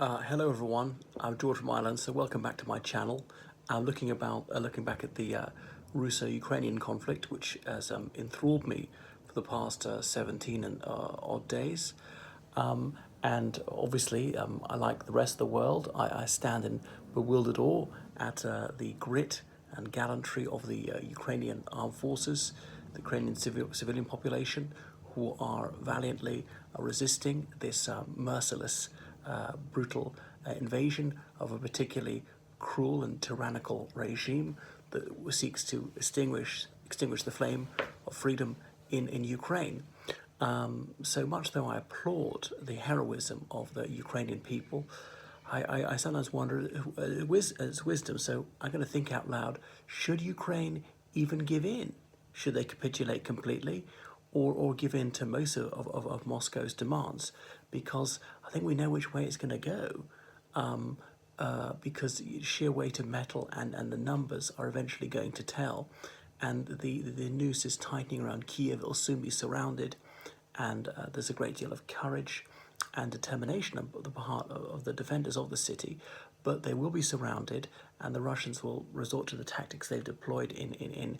Hello everyone, I'm George from Ireland, so welcome back to my channel. I'm looking back at the Russo-Ukrainian conflict, which has enthralled me for the past 17 and odd days. And obviously, I like the rest of the world. I stand in bewildered awe at the grit and gallantry of the Ukrainian armed forces, the Ukrainian civilian population, who are valiantly resisting this merciless, brutal invasion of a particularly cruel and tyrannical regime that seeks to extinguish the flame of freedom in Ukraine. So much though I applaud the heroism of the Ukrainian people, I sometimes wonder its wisdom. So I'm going to think out loud: should Ukraine even give in? Should they capitulate completely, or give in to most of Moscow's demands? Because I think we know which way it's going to go. Because sheer weight of metal and the numbers are eventually going to tell. And the noose is tightening around Kiev. It'll soon be surrounded. And there's a great deal of courage and determination on the part of the defenders of the city. But they will be surrounded, and the Russians will resort to the tactics they've deployed in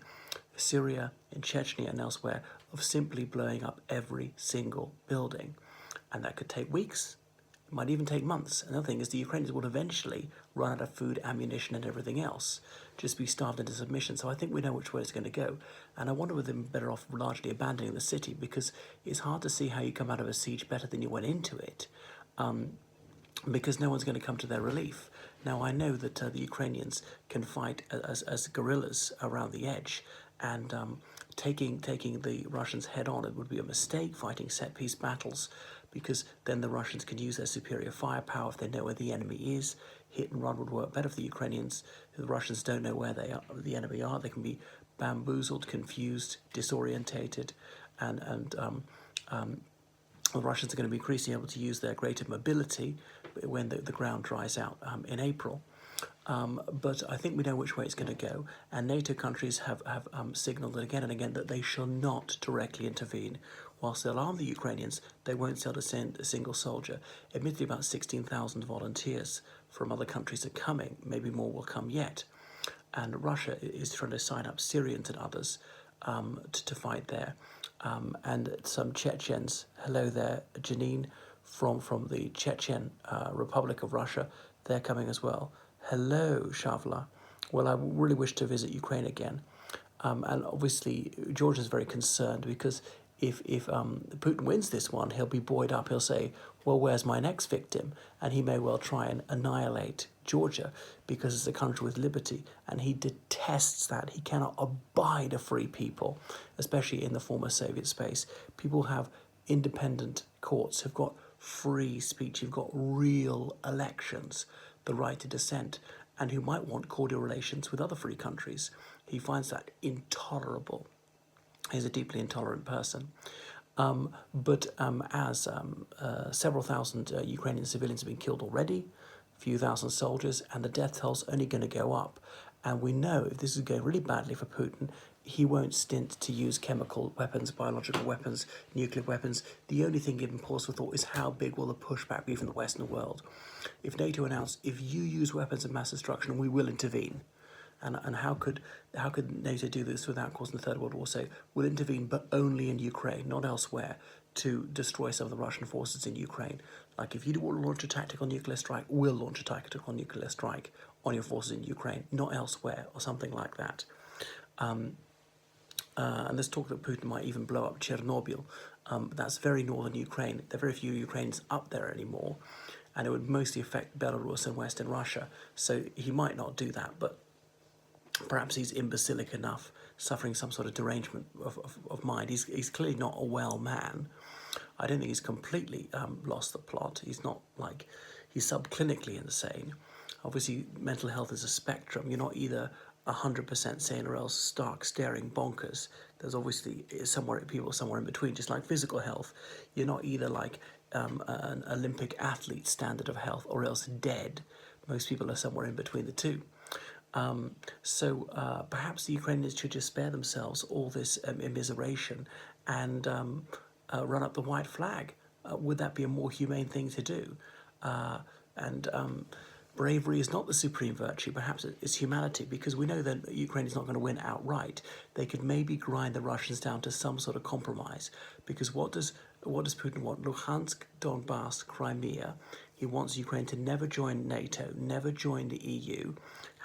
Syria, in Chechnya, and elsewhere, of simply blowing up every single building. And that could take weeks, it might even take months. Another thing is the Ukrainians will eventually run out of food, ammunition, and everything else, just be starved into submission. So I think we know which way it's going to go. And I wonder whether they're better off largely abandoning the city, because it's hard to see how you come out of a siege better than you went into it. Because no one's going to come to their relief. Now, I know that the Ukrainians can fight as guerrillas around the edge, and taking the Russians head on, it would be a mistake fighting set-piece battles, because then the Russians can use their superior firepower if they know where the enemy is. Hit and run would work better for the Ukrainians. If the Russians don't know where the enemy are, they can be bamboozled, confused, disorientated, and the Russians are going to be increasingly able to use their greater mobility when the ground dries out in April. But I think we know which way it's going to go, and NATO countries have signalled again and again that they shall not directly intervene. Whilst they'll arm the Ukrainians, they won't sell to send a single soldier. Admittedly, about 16,000 volunteers from other countries are coming. Maybe more will come yet. And Russia is trying to sign up Syrians and others to fight there. And some Chechens, hello there, Janine, from the Chechen Republic of Russia, they're coming as well. Hello, Shavla. Well, I really wish to visit Ukraine again. And obviously, George is very concerned, because if Putin wins this one, he'll be buoyed up. He'll say, well, where's my next victim? And he may well try and annihilate Georgia, because it's a country with liberty, and he detests that. He cannot abide a free people, especially in the former Soviet space. People have independent courts, have got free speech, you've got real elections, the right to dissent, and who might want cordial relations with other free countries. He finds that intolerable. He's a deeply intolerant person. But as several thousand Ukrainian civilians have been killed already, a few thousand soldiers, and the death toll's only going to go up. And we know if this is going really badly for Putin, he won't stint to use chemical weapons, biological weapons, nuclear weapons. The only thing given pause for thought is how big will the pushback be from the Western world. If NATO announced, if you use weapons of mass destruction, we will intervene. And how could NATO do this without causing the Third World War? Say, we'll intervene, but only in Ukraine, not elsewhere, to destroy some of the Russian forces in Ukraine. Like, if you want to launch a tactical nuclear strike, we'll launch a tactical nuclear strike on your forces in Ukraine, not elsewhere, or something like that. And there's talk that Putin might even blow up Chernobyl. That's very northern Ukraine. There are very few Ukrainians up there anymore, and it would mostly affect Belarus and Western Russia. So he might not do that, but perhaps he's imbecilic enough, suffering some sort of derangement of mind. He's clearly not a well man. I don't think he's completely lost the plot. He's not like, he's subclinically insane. Obviously, mental health is a spectrum. You're not either 100% sane or else stark, staring bonkers. There's obviously people somewhere in between, just like physical health. You're not either like an Olympic athlete standard of health or else dead. Most people are somewhere in between the two. So perhaps the Ukrainians should just spare themselves all this immiseration and run up the white flag. Would that be a more humane thing to do? and bravery is not the supreme virtue. Perhaps it's humanity, because we know that Ukraine is not going to win outright. They could maybe grind the Russians down to some sort of compromise. Because what does Putin want? Luhansk, Donbass, Crimea. He wants Ukraine to never join NATO, never join the EU,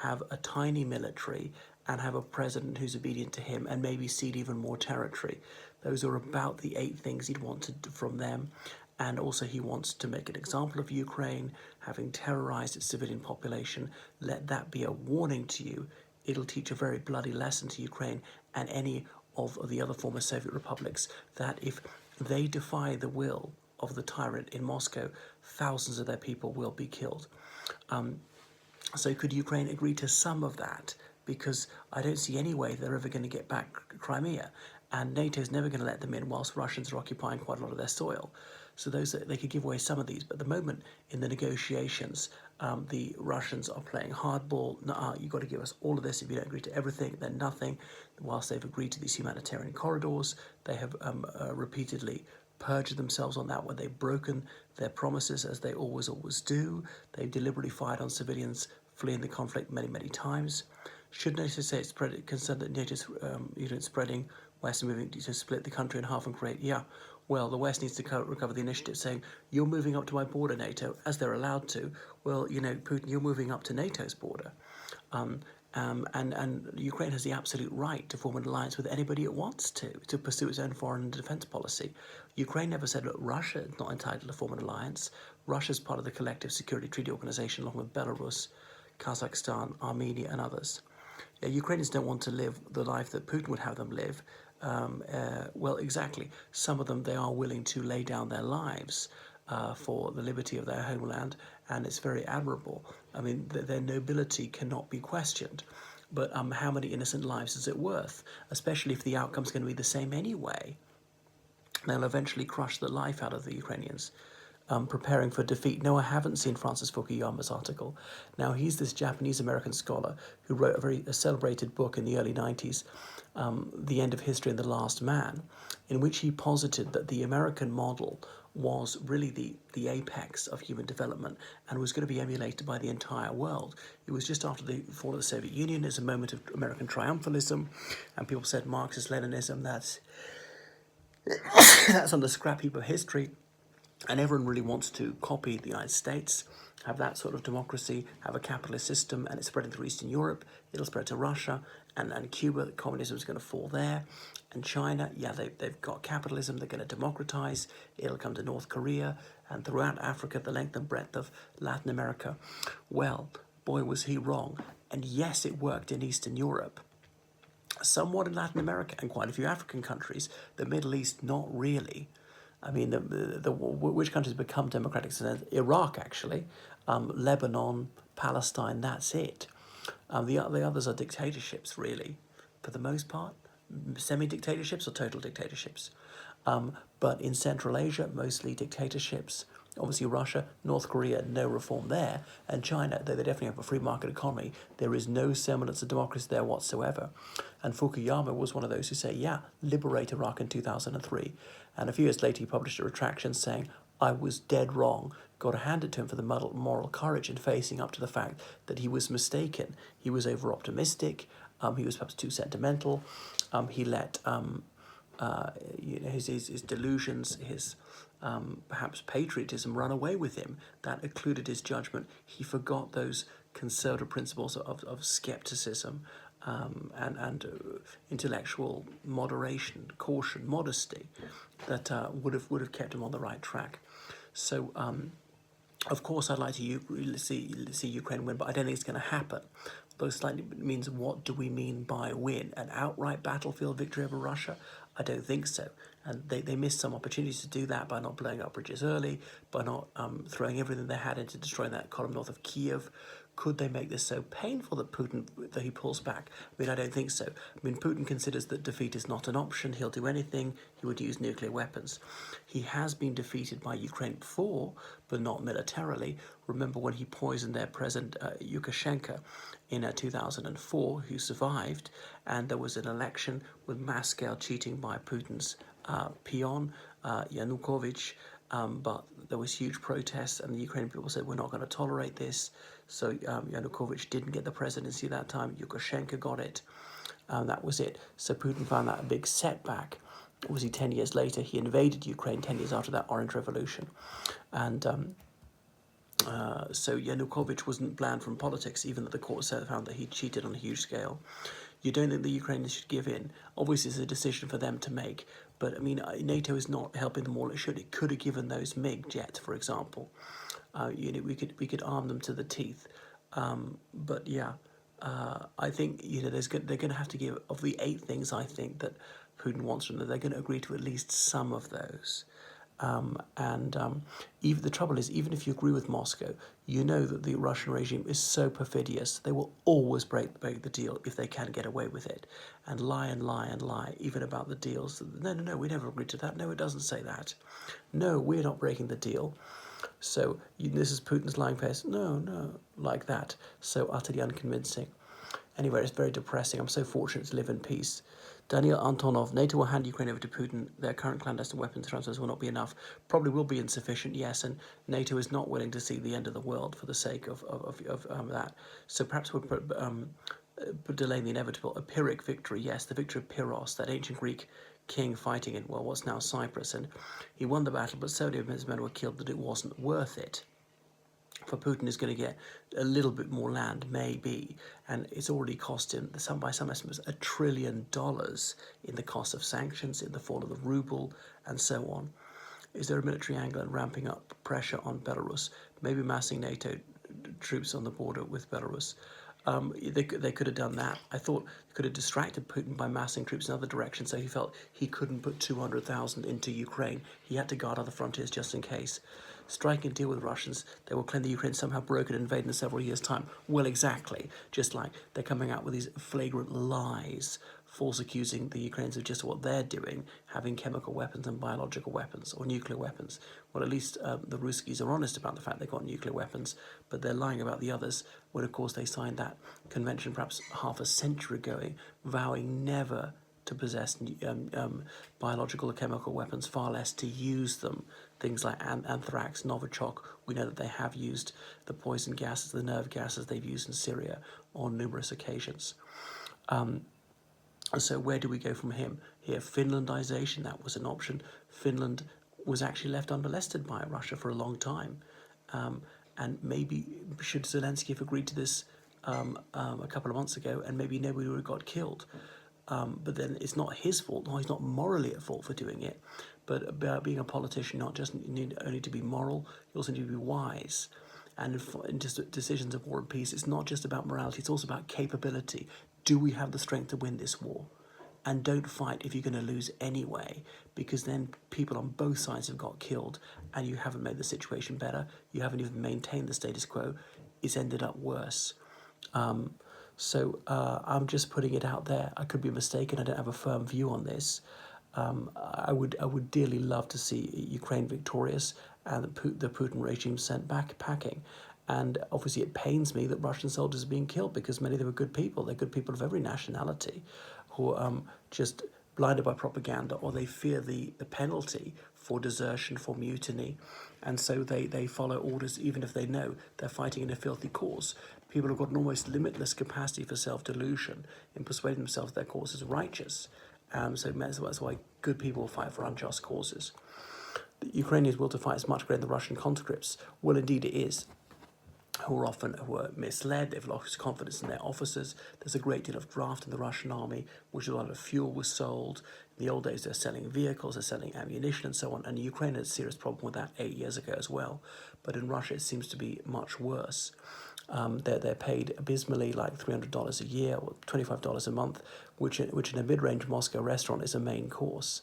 have a tiny military, and have a president who's obedient to him, and maybe cede even more territory. Those are about the 8 things he'd want from them. And also he wants to make an example of Ukraine, having terrorized its civilian population. Let that be a warning to you. It'll teach a very bloody lesson to Ukraine and any of the other former Soviet republics, that if they defy the will of the tyrant in Moscow, thousands of their people will be killed. So could Ukraine agree to some of that? Because I don't see any way they're ever going to get back Crimea, and NATO's never going to let them in whilst Russians are occupying quite a lot of their soil. So they could give away some of these, but at the moment in the negotiations, the Russians are playing hardball. You've got to give us all of this. If you don't agree to everything, then nothing. Whilst they've agreed to these humanitarian corridors, they have repeatedly perjured themselves on that, when they've broken their promises, as they always do. They've deliberately fired on civilians fleeing the conflict many times. Should NATO say it's concerned that NATO's spreading West and moving to split the country in half and create, well, the West needs to recover the initiative, saying, you're moving up to my border, NATO, as they're allowed to. Well, Putin, you're moving up to NATO's border. And Ukraine has the absolute right to form an alliance with anybody it wants to pursue its own foreign and defence policy. Ukraine never said, look, Russia is not entitled to form an alliance. Russia's part of the Collective Security Treaty Organization, along with Belarus, Kazakhstan, Armenia, and others. Ukrainians don't want to live the life that Putin would have them live. Well, exactly. Some of them, they are willing to lay down their lives for the liberty of their homeland, and it's very admirable. I mean, their nobility cannot be questioned. But how many innocent lives is it worth? Especially if the outcome's going to be the same anyway. They'll eventually crush the life out of the Ukrainians. Preparing for defeat. No, I haven't seen Francis Fukuyama's article. Now, he's this Japanese-American scholar who wrote a very celebrated book in the early 90s, The End of History and the Last Man, in which he posited that the American model was really the apex of human development and was going to be emulated by the entire world. It was just after the fall of the Soviet Union, as a moment of American triumphalism, and people said Marxist-Leninism, that's on the scrap heap of history. And everyone really wants to copy the United States, have that sort of democracy, have a capitalist system, and it's spreading through Eastern Europe. It'll spread to Russia and Cuba. Communism is going to fall there. And China, they've got capitalism. They're going to democratize. It'll come to North Korea and throughout Africa, the length and breadth of Latin America. Well, boy, was he wrong. And yes, it worked in Eastern Europe. Somewhat in Latin America and quite a few African countries. The Middle East, not really. I mean, which countries become democratic? Iraq, actually, Lebanon, Palestine, that's it. The others are dictatorships, really, for the most part. Semi-dictatorships or total dictatorships. But in Central Asia, mostly dictatorships. Obviously Russia, North Korea, no reform there. And China, though they definitely have a free market economy, there is no semblance of democracy there whatsoever. And Fukuyama was one of those who say, liberate Iraq in 2003. And a few years later he published a retraction saying, I was dead wrong. Got to hand it to him for the moral courage in facing up to the fact that he was mistaken. He was over-optimistic. He was perhaps too sentimental. He let his delusions, his perhaps patriotism run away with him. That occluded his judgment. He forgot those conservative principles of skepticism and intellectual moderation, caution, modesty that would have kept him on the right track. So, of course, I'd like to see Ukraine win, but I don't think it's going to happen. Though slightly means, what do we mean by win? An outright battlefield victory over Russia? I don't think so. And they missed some opportunities to do that by not blowing up bridges early, by not throwing everything they had into destroying that column north of Kiev. Could they make this so painful that he pulls back? I mean, I don't think so. I mean, Putin considers that defeat is not an option. He'll do anything. He would use nuclear weapons. He has been defeated by Ukraine before, but not militarily. Remember when he poisoned their president, Lukashenko, in 2004, who survived, and there was an election with mass-scale cheating by Putin's peon, Yanukovych, but there was huge protests, and the Ukrainian people said, we're not going to tolerate this. So Yanukovych didn't get the presidency that time. Lukashenko got it. That was it. So Putin found that a big setback. Obviously, 10 years later, he invaded Ukraine, 10 years after that Orange Revolution. And so Yanukovych wasn't banned from politics, even though the court found that he cheated on a huge scale. You don't think the Ukrainians should give in? Obviously, it's a decision for them to make. But I mean, NATO is not helping them all it should. It could have given those MiG jets, for example. We could arm them to the teeth. But yeah, I think they're going to have to give, of the 8 things I think that Putin wants from them, they're going to agree to at least some of those. Even the trouble is, even if you agree with Moscow, you know that the Russian regime is so perfidious. They will always break the deal if they can get away with it, and lie and lie and lie, even about the deals. No, we never agreed to that. No, it doesn't say that. No, we're not breaking the deal. So this is Putin's lying face. No, like that. So utterly unconvincing. Anyway, it's very depressing. I'm so fortunate to live in peace. Daniel Antonov, NATO will hand Ukraine over to Putin. Their current clandestine weapons transfers will not be enough. Probably will be insufficient, yes, and NATO is not willing to see the end of the world for the sake of that. So perhaps we'll delaying the inevitable. A Pyrrhic victory, yes, the victory of Pyrrhos, that ancient Greek king fighting in, well, what's now Cyprus, and he won the battle, but so many of his men were killed that it wasn't worth it. For Putin is going to get a little bit more land, maybe, and it's already cost him, by some estimates, $1 trillion in the cost of sanctions, in the fall of the ruble, and so on. Is there a military angle in ramping up pressure on Belarus? Maybe massing NATO troops on the border with Belarus. They could have done that. I thought they could have distracted Putin by massing troops in other directions, so he felt he couldn't put 200,000 into Ukraine. He had to guard other frontiers just in case. Striking a deal with Russians, they will claim the Ukraine somehow broke and invaded in several years' time. Well, exactly. Just like they're coming out with these flagrant lies, false accusing the Ukrainians of just what they're doing, having chemical weapons and biological weapons or nuclear weapons. Well, at least the Ruskies are honest about the fact they've got nuclear weapons, but they're lying about the others when, of course, they signed that convention perhaps half a century ago, vowing never to possess biological or chemical weapons, far less to use them. Things like anthrax, Novichok, we know that they have used the poison gases, the nerve gases they've used in Syria on numerous occasions. So where do we go from here? Finlandization, that was an option. Finland was actually left unmolested by Russia for a long time. And maybe should Zelensky have agreed to this a couple of months ago, and maybe nobody would have got killed. But then it's not his fault. No, he's not morally at fault for doing it. But about being a politician, not just need only to be moral, you also need to be wise. And in just decisions of war and peace, it's not just about morality, it's also about capability. Do we have the strength to win this war? And don't fight if you're going to lose anyway, because then people on both sides have got killed and you haven't made the situation better. You haven't even maintained the status quo. It's ended up worse. So I'm just putting it out there. I could be mistaken. I don't have a firm view on this. I would dearly love to see Ukraine victorious and the Putin regime sent back packing. And obviously it pains me that Russian soldiers are being killed because many of them are good people. They're good people of every nationality who are just blinded by propaganda, or they fear the penalty for desertion, for mutiny. And so they follow orders even if they know they're fighting in a filthy cause. People have got an almost limitless capacity for self-delusion in persuading themselves their cause is righteous. So that's why good people fight for unjust causes. The Ukrainians' will to fight is much greater than the Russian conscripts. Well, indeed it is. Who are misled, they've lost confidence in their officers. There's a great deal of draft in the Russian army, which a lot of fuel was sold. In the old days, they're selling vehicles, they're selling ammunition and so on, and Ukraine had a serious problem with that 8 years ago as well. But in Russia, it seems to be much worse. They're paid abysmally, like $300 a year or $25 a month, which in a mid-range Moscow restaurant is a main course.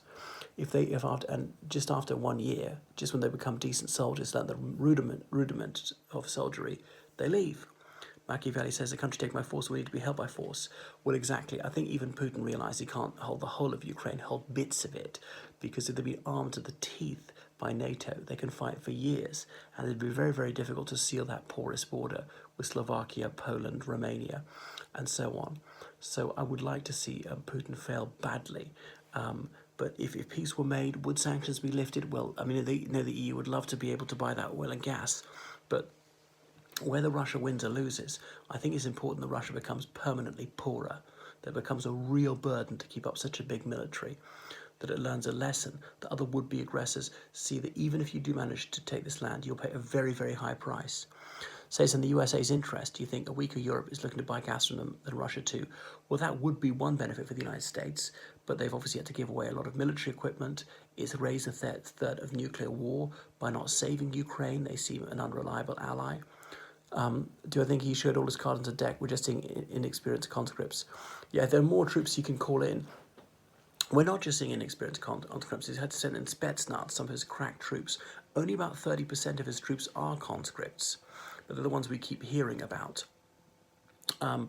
Just after 1 year, just when they become decent soldiers, like the rudiment of soldiery, they leave. Machiavelli says the country taken by force will need to be held by force. Well, exactly. I think even Putin realised he can't hold the whole of Ukraine, hold bits of it, because if they've been armed to the teeth by NATO, they can fight for years, and it'd be very, very difficult to seal that porous border with Slovakia, Poland, Romania, and so on. So I would like to see Putin fail badly. But if peace were made, would sanctions be lifted? Well, I mean, the EU would love to be able to buy that oil and gas, but whether Russia wins or loses, I think it's important that Russia becomes permanently poorer, that it becomes a real burden to keep up such a big military, that it learns a lesson that other would-be aggressors see that even if you do manage to take this land, you'll pay a very, very high price. Say it's in the USA's interest. Do you think a weaker Europe is looking to buy gas from them than Russia too? Well, that would be one benefit for the United States, but they've obviously had to give away a lot of military equipment. It's raised the threat of nuclear war by not saving Ukraine. They seem an unreliable ally. Do I think he showed all his cards on the deck? We're just seeing inexperienced conscripts. Yeah, there are more troops you can call in. We're not just seeing inexperienced conscripts. He's had to send in Spetsnaz, some of his crack troops. Only about 30% of his troops are conscripts, but they're the ones we keep hearing about. And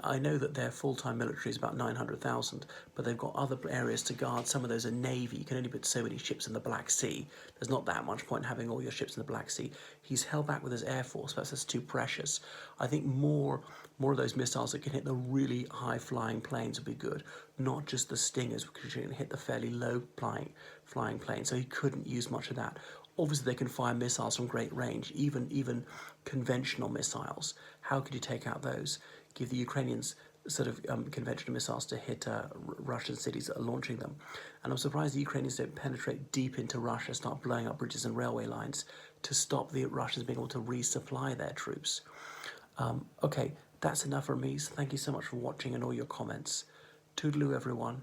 I know that their full-time military is about 900,000, but they've got other areas to guard. Some of those are navy. You can only put so many ships in the Black Sea. There's not that much point in having all your ships in the Black Sea. He's held back with his air force, but that's too precious. I think more of those missiles that can hit the really high-flying planes would be good, not just the Stingers, because you can hit the fairly low-flying planes. So he couldn't use much of that. Obviously, they can fire missiles from great range, even conventional missiles. How could you take out those? Give the Ukrainians sort of conventional missiles to hit Russian cities that are launching them. And I'm surprised the Ukrainians don't penetrate deep into Russia, start blowing up bridges and railway lines to stop the Russians being able to resupply their troops. Okay, that's enough from me. So thank you so much for watching and all your comments. Toodaloo, everyone.